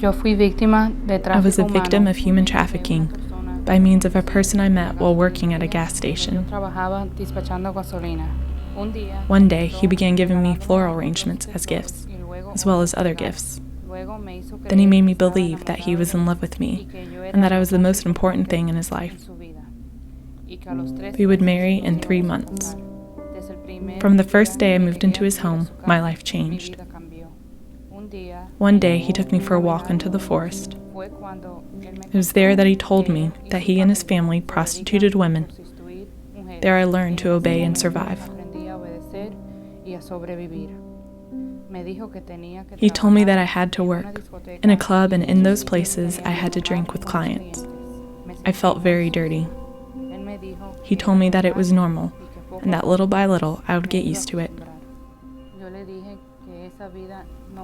I was a victim of human trafficking by means of a person I met while working at a gas station. One day, he began giving me floral arrangements as gifts, as well as other gifts. Then he made me believe that he was in love with me and that I was the most important thing in his life. We would marry in 3 months. From the first day I moved into his home, my life changed. One day, he took me for a walk into the forest. It was there that he told me that he and his family prostituted women. There I learned to obey and survive. He told me that I had to work in a club, and in those places I had to drink with clients. I felt very dirty. He told me that it was normal, and that little by little I would get used to it.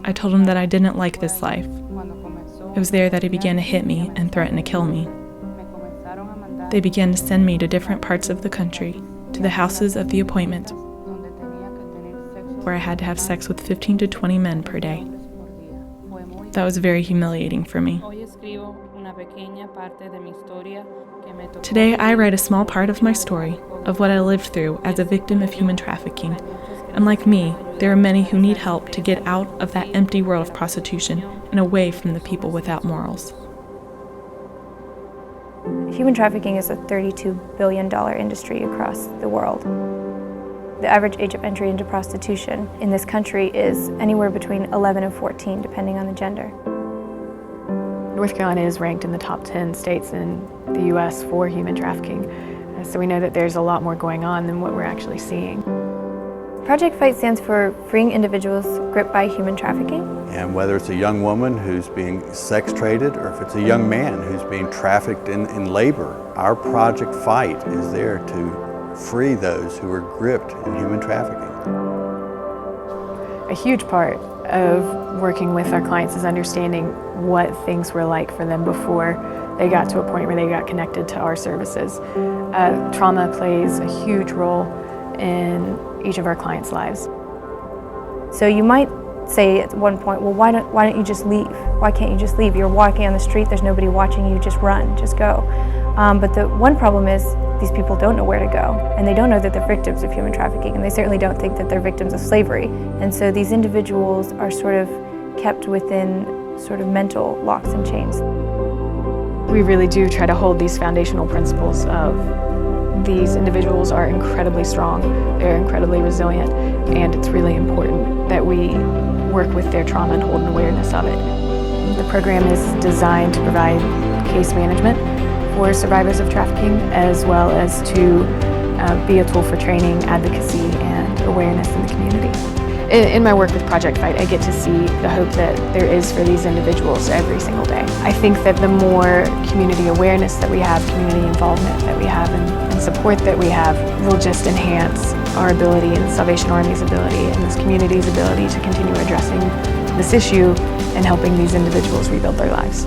I told him that I didn't like this life. It was there that he began to hit me and threaten to kill me. They began to send me to different parts of the country, to the houses of the appointments, where I had to have sex with 15 to 20 men per day. That was very humiliating for me. Today, I write a small part of my story, of what I lived through as a victim of human trafficking. And like me, there are many who need help to get out of that empty world of prostitution and away from the people without morals. Human trafficking is a $32 billion industry across the world. The average age of entry into prostitution in this country is anywhere between 11 and 14, depending on the gender. North Carolina is ranked in the top 10 states in the U.S. for human trafficking, so we know that there's a lot more going on than what we're actually seeing. Project FIGHT stands for Freeing Individuals Gripped by Human Trafficking. And whether it's a young woman who's being sex traded or if it's a young man who's being trafficked in labor, our Project FIGHT is there to free those who are gripped in human trafficking. A huge part of working with our clients is understanding what things were like for them before they got to a point where they got connected to our services. Trauma plays a huge role in each of our clients' lives. So you might say at one point, well, why don't you just leave? Why can't you just leave? You're walking on the street, there's nobody watching you, just run, just go. But the one problem is these people don't know where to go, and they don't know that they're victims of human trafficking, and they certainly don't think that they're victims of slavery. And so these individuals are sort of kept within sort of mental locks and chains. We really do try to hold these foundational principles of these individuals are incredibly strong, they're incredibly resilient, and it's really important that we work with their trauma and hold an awareness of it. The program is designed to provide case management for survivors of trafficking, as well as to be a tool for training, advocacy, and awareness in the community. In my work with Project FIGHT, I get to see the hope that there is for these individuals every single day. I think that the more community awareness that we have, community involvement that we have, and support that we have will just enhance our ability and Salvation Army's ability and this community's ability to continue addressing this issue and helping these individuals rebuild their lives.